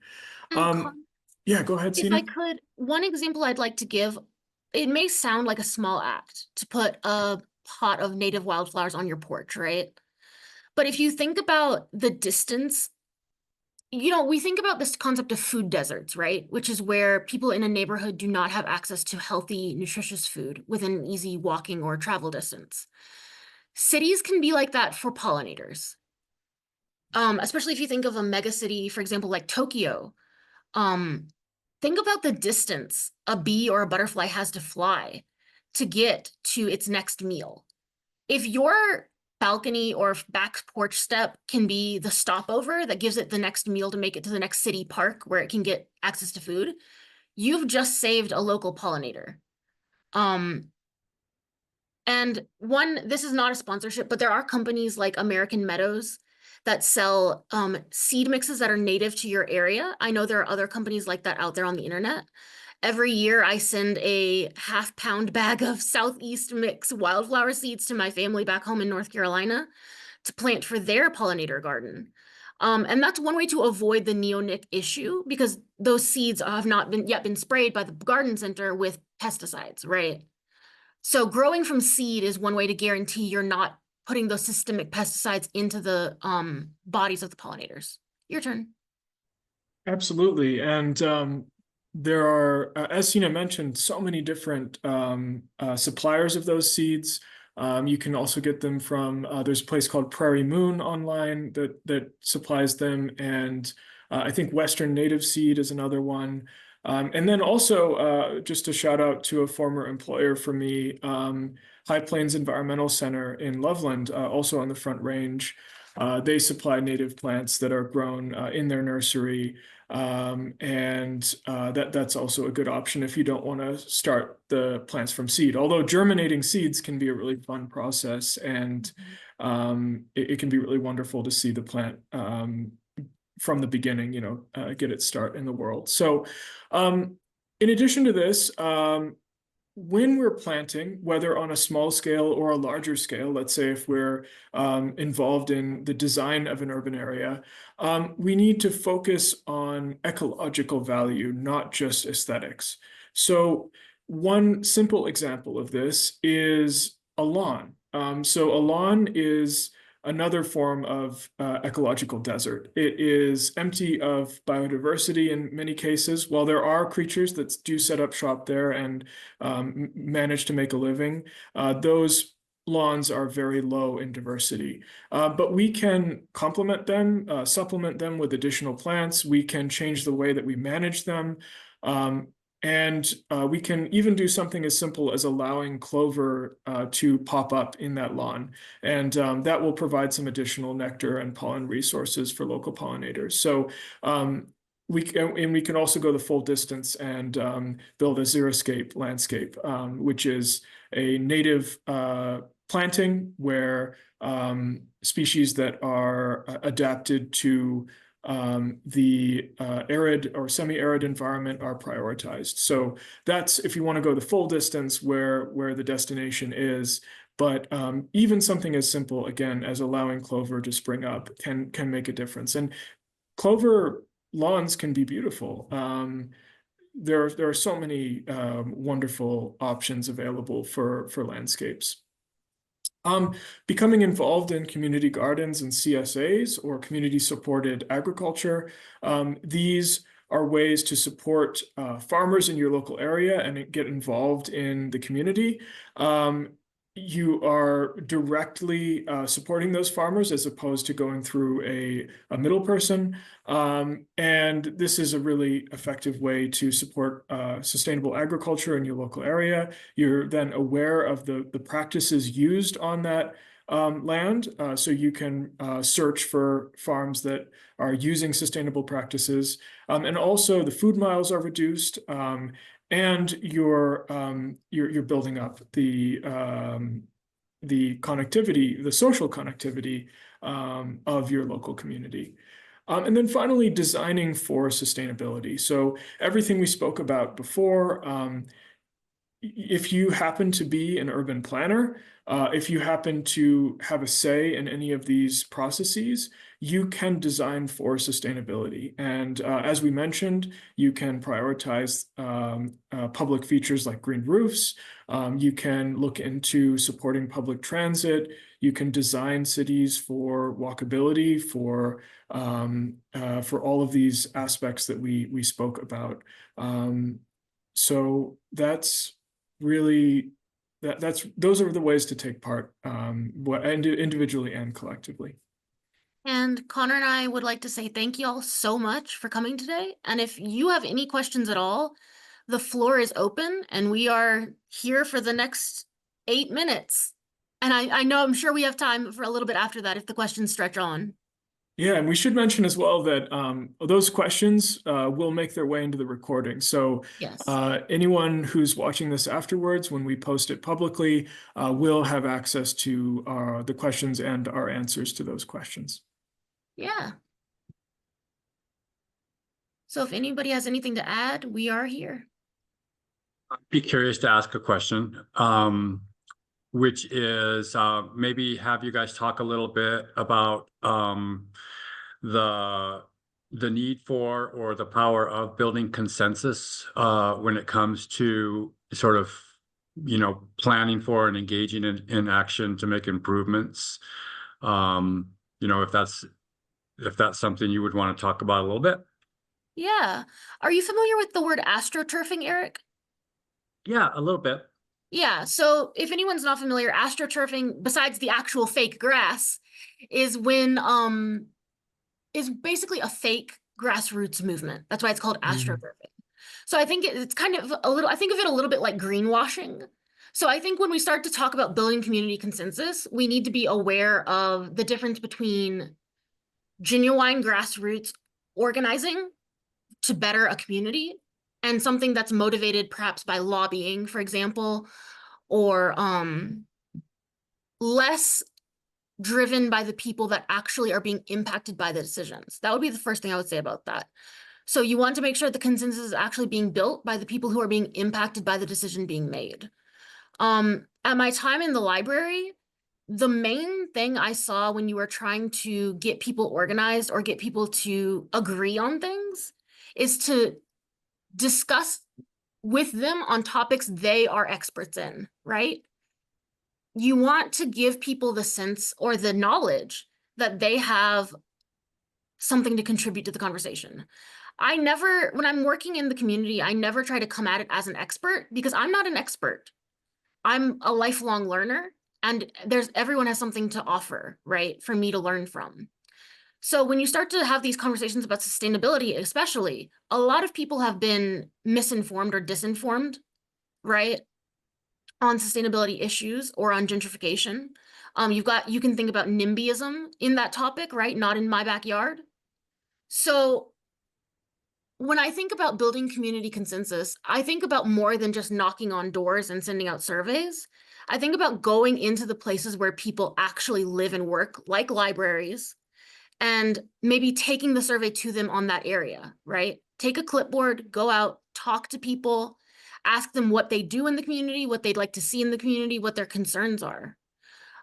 B: And
A: Um, yeah, go ahead,
B: if I
A: Cyna.
B: could, one example I'd like to give, it may sound like a small act to put a pot of native wildflowers on your porch, right? But if you think about the distance, we think about this concept of food deserts, right? Which is where people in a neighborhood do not have access to healthy, nutritious food within an easy walking or travel distance. Cities can be like that for pollinators. Especially if you think of a megacity, for example, like Tokyo. Um, think about the distance a bee or a butterfly has to fly to get to its next meal. If your balcony or back porch step can be the stopover that gives it the next meal to make it to the next city park where it can get access to food, you've just saved a local pollinator. Um, this is not a sponsorship, but there are companies like American Meadows that sell seed mixes that are native to your area. I know there are other companies like that out there on the internet. Every year I send a half-pound bag of Southeast mix wildflower seeds to my family back home in North Carolina to plant for their pollinator garden. And that's one way to avoid the neonic issue because those seeds have not been sprayed by the garden center with pesticides, right? So growing from seed is one way to guarantee you're not putting those systemic pesticides into the bodies of the pollinators. Your turn.
A: Absolutely. And there are, as Sina mentioned, so many different suppliers of those seeds. You can also get them from, there's a place called Prairie Moon online that supplies them. And I think Western Native Seed is another one. And then also, just a shout out to a former employer for me, High Plains Environmental Center in Loveland, also on the Front Range. They supply native plants that are grown in their nursery. And that's also a good option if you don't want to start the plants from seed. Although germinating seeds can be a really fun process, and it can be really wonderful to see the plant from the beginning, get its start in the world. So in addition to this, when we're planting, whether on a small scale or a larger scale, let's say if we're involved in the design of an urban area, we need to focus on ecological value, not just aesthetics. So one simple example of this is a lawn. So a lawn is another form of ecological desert. It is empty of biodiversity in many cases. While there are creatures that do set up shop there and manage to make a living, those lawns are very low in diversity. But we can complement them, supplement them with additional plants. We can change the way that we manage them. And we can even do something as simple as allowing clover to pop up in that lawn. And that will provide some additional nectar and pollen resources for local pollinators. So we can also go the full distance and build a xeriscape landscape, which is a native planting where species that are adapted to the arid or semi-arid environment are prioritized. So that's if you want to go the full distance where the destination is. But even something as simple, again, as allowing clover to spring up can make a difference. And clover lawns can be beautiful. There are so many wonderful options available for landscapes. Becoming involved in community gardens and CSAs or community supported agriculture. These are ways to support farmers in your local area and get involved in the community. You are directly supporting those farmers as opposed to going through a middle person. And this is a really effective way to support sustainable agriculture in your local area. You're then aware of the practices used on that land. So you can search for farms that are using sustainable practices. And also the food miles are reduced, and you're building up the connectivity, the social connectivity of your local community. And then finally, designing for sustainability. So everything we spoke about before, if you happen to be an urban planner, if you happen to have a say in any of these processes, you can design for sustainability. And as we mentioned, you can prioritize public features like green roofs. You can look into supporting public transit. You can design cities for walkability, for all of these aspects that we spoke about. So that's really those are the ways to take part, individually and collectively.
B: And Connor and I would like to say thank you all so much for coming today. And if you have any questions at all, the floor is open and we are here for the next 8 minutes. And I know I'm sure we have time for a little bit after that if the questions stretch on.
A: Yeah, and we should mention as well that those questions will make their way into the recording. So
B: Yes.
A: anyone who's watching this afterwards, when we post it publicly, will have access to the questions and our answers to those questions.
B: Yeah. So if anybody has anything to add, we are here.
C: I'd be curious to ask a question, which is maybe have you guys talk a little bit about the need for or the power of building consensus when it comes to sort of, planning for and engaging in action to make improvements. If that's something you would want to talk about a little bit.
B: Yeah. Are you familiar with the word astroturfing, Eric?
C: Yeah, a little bit.
B: Yeah, so if anyone's not familiar, astroturfing, besides the actual fake grass, is basically a fake grassroots movement. That's why it's called astroturfing. So I think it's kind of I think of it a little bit like greenwashing. So I think when we start to talk about building community consensus, we need to be aware of the difference between genuine grassroots organizing to better a community and something that's motivated perhaps by lobbying, for example, or less driven by the people that actually are being impacted by the decisions. That would be the first thing I would say about that. So you want to make sure the consensus is actually being built by the people who are being impacted by the decision being made. At my time in the library, the main thing I saw when you were trying to get people organized or get people to agree on things is to discuss with them on topics they are experts in, right? You want to give people the sense or the knowledge that they have something to contribute to the conversation. When I'm working in the community, I never try to come at it as an expert because I'm not an expert. I'm a lifelong learner and everyone has something to offer, right, for me to learn from. So when you start to have these conversations about sustainability, especially, a lot of people have been misinformed or disinformed, right, on sustainability issues or on gentrification. You can think about NIMBYism in that topic, right? Not in my backyard. So when I think about building community consensus, I think about more than just knocking on doors and sending out surveys. I think about going into the places where people actually live and work, like libraries, and maybe taking the survey to them on that area, right? Take a clipboard, go out, talk to people, ask them what they do in the community, what they'd like to see in the community, what their concerns are.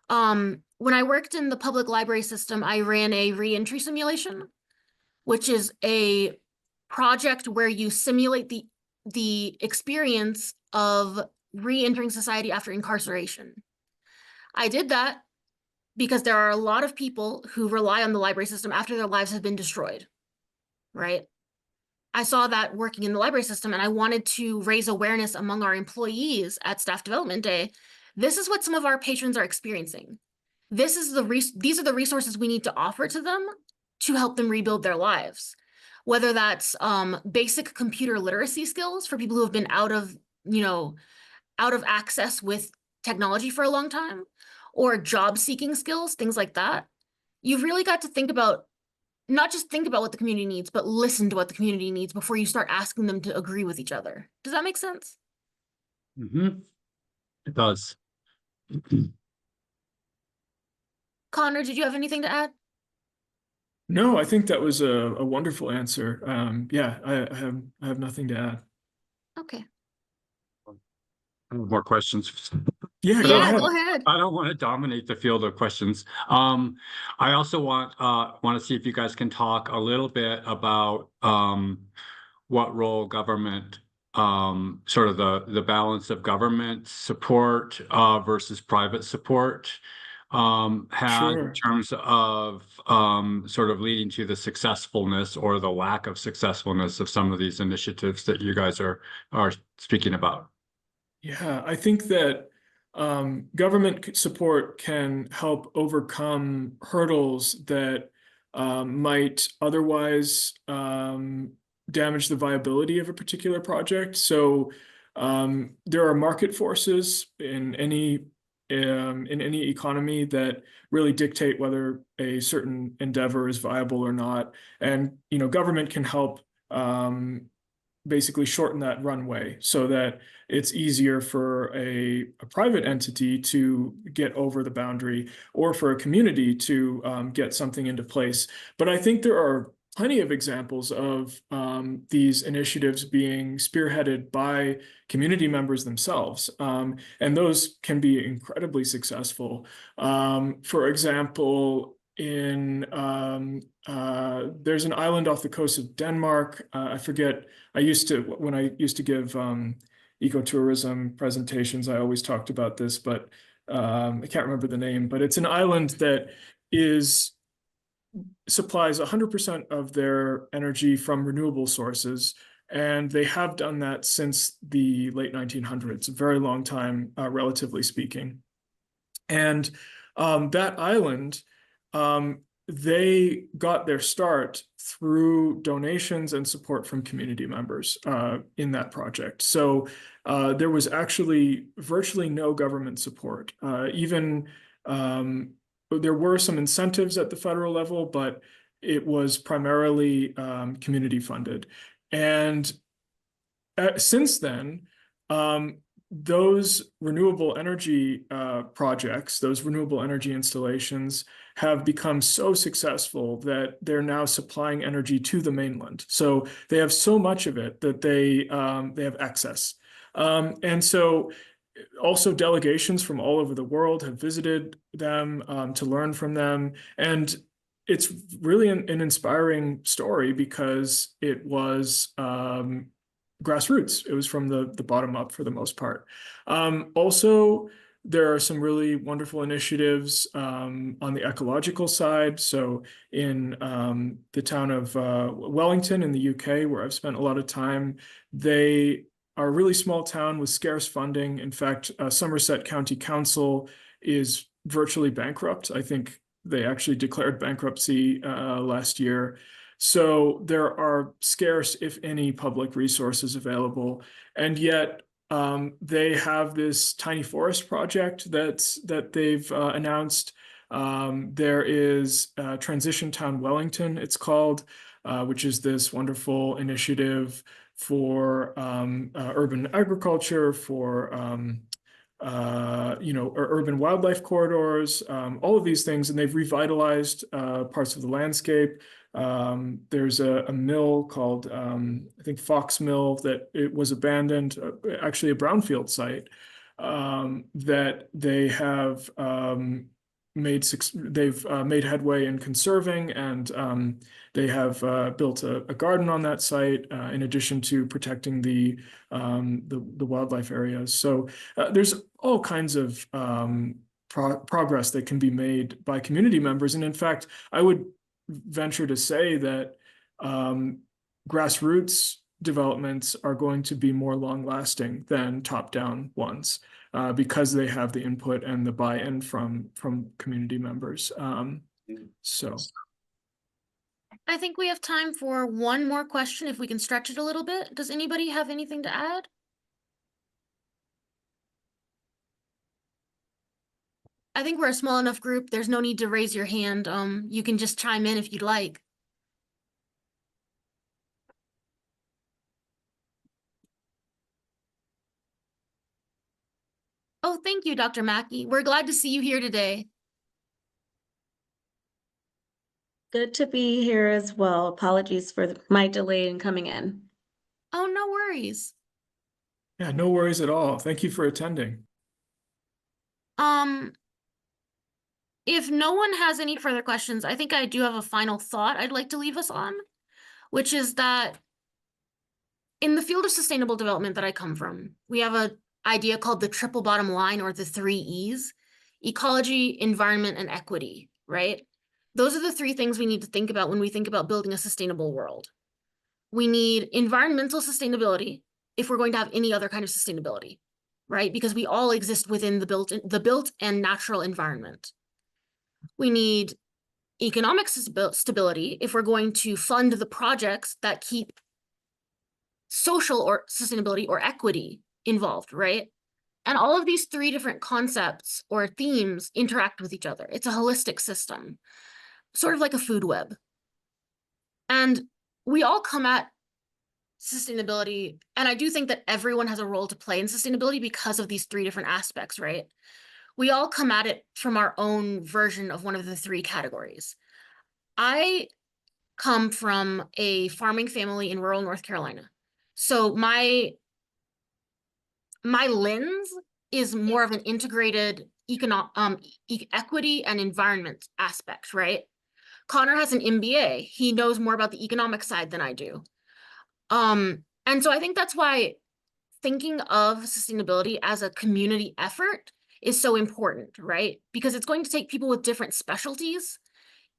B: When I worked in the public library system, I ran a reentry simulation, which is a project where you simulate the experience of re-entering society after incarceration. I did that because there are a lot of people who rely on the library system after their lives have been destroyed, right? I saw that working in the library system and I wanted to raise awareness among our employees at Staff Development Day. This is what some of our patrons are experiencing. These are the resources we need to offer to them to help them rebuild their lives. Whether that's basic computer literacy skills for people who have been out of access with technology for a long time, or job seeking skills, things like that. You've really got to think about, not just think about what the community needs, but listen to what the community needs before you start asking them to agree with each other. Does that make sense?
C: It does.
B: Connor, did you have anything to add?
A: No, I think that was a wonderful answer. Yeah, I have nothing to add.
B: Okay.
C: More questions.
A: Yeah, go
B: Yeah,
A: ahead.
B: go ahead.
C: I don't want to dominate the field of questions. I also want to see if you guys can talk a little bit about what role government, sort of the balance of government support versus private support had in
A: Sure.
C: terms of sort of leading to the successfulness or the lack of successfulness of some of these initiatives that you guys are speaking about.
A: Yeah, I think that government support can help overcome hurdles that might otherwise damage the viability of a particular project. So there are market forces in any economy that really dictate whether a certain endeavor is viable or not. And government can help basically shorten that runway so that it's easier for a private entity to get over the boundary or for a community to get something into place. But I think there are plenty of examples of these initiatives being spearheaded by community members themselves. And those can be incredibly successful. For example, there's an island off the coast of Denmark. I forget. When I used to give ecotourism presentations, I always talked about this, but I can't remember the name. But it's an island that supplies 100% of their energy from renewable sources. And they have done that since the late 1900s, a very long time, relatively speaking. And that island, they got their start through donations and support from community members in that project. So there was actually virtually no government support. There were some incentives at the federal level, but it was primarily community funded. And since then, those renewable energy projects, those renewable energy installations have become so successful that they're now supplying energy to the mainland. So they have so much of it that they have excess. And so also delegations from all over the world have visited them to learn from them. And it's really an inspiring story because it was grassroots. It was from the bottom up for the most part. Also, there are some really wonderful initiatives on the ecological side. So in the town of Wellington in the UK, where I've spent a lot of time, they are a really small town with scarce funding. In fact, Somerset County Council is virtually bankrupt. I think they actually declared bankruptcy last year. So there are scarce, if any, public resources available. And yet they have this tiny forest project that they've announced. There is Transition Town Wellington, it's called, which is this wonderful initiative for urban agriculture, for urban wildlife corridors, all of these things, and they've revitalized parts of the landscape. There's a mill called, I think Fox Mill, that it was abandoned, actually a brownfield site, that they have made headway in conserving, and they have built a garden on that site in addition to protecting the wildlife areas. So there's all kinds of progress that can be made by community members, and in fact, I would venture to say that grassroots developments are going to be more long-lasting than top-down ones because they have the input and the buy-in from community members. So
B: I think we have time for one more question if we can stretch it a little bit. Does anybody have anything to add? I think we're a small enough group. There's no need to raise your hand. You can just chime in if you'd like. Oh, thank you, Dr. Mackey. We're glad to see you here today.
D: Good to be here as well. Apologies for my delay in coming in.
B: Oh, no worries.
A: Yeah, no worries at all. Thank you for attending.
B: If no one has any further questions, I think I do have a final thought I'd like to leave us on, which is that in the field of sustainable development that I come from, we have an idea called the triple bottom line, or the 3 E's: ecology, environment, and equity, right? Those are the 3 things we need to think about when we think about building a sustainable world. We need environmental sustainability if we're going to have any other kind of sustainability, right? Because we all exist within the built and natural environment. We need economic stability if we're going to fund the projects that keep social or sustainability or equity involved, right? And all of these 3 different concepts or themes interact with each other. It's a holistic system, sort of like a food web. And we all come at sustainability, and I do think that everyone has a role to play in sustainability because of these 3 different aspects, right? We all come at it from our own version of one of the 3 categories. I come from a farming family in rural North Carolina. So my lens is more of an integrated equity and environment aspect, right? Conor has an MBA. He knows more about the economic side than I do. And so I think that's why thinking of sustainability as a community effort is so important, right? Because it's going to take people with different specialties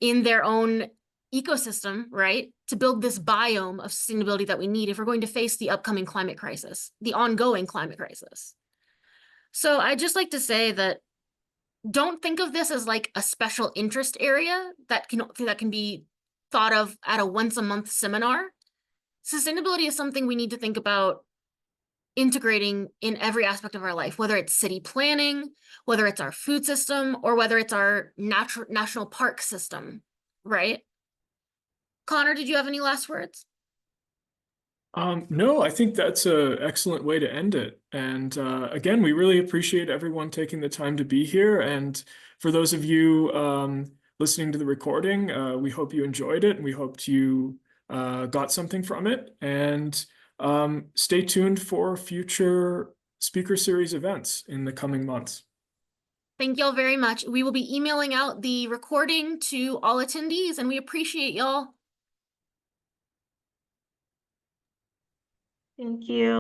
B: in their own ecosystem, right, to build this biome of sustainability that we need if we're going to face the upcoming climate crisis, the ongoing climate crisis. So I'd just like to say that don't think of this as like a special interest area that can be thought of at a once-a-month seminar. Sustainability is something we need to think about integrating in every aspect of our life, whether it's city planning, whether it's our food system, or whether it's our national park system, right? Conor, did you have any last words?
A: No, I think that's an excellent way to end it. And again, we really appreciate everyone taking the time to be here. And for those of you listening to the recording, we hope you enjoyed it, and we hoped you got something from it. And stay tuned for future speaker series events in the coming months.
B: Thank y'all very much. We will be emailing out the recording to all attendees, and we appreciate y'all.
D: Thank you.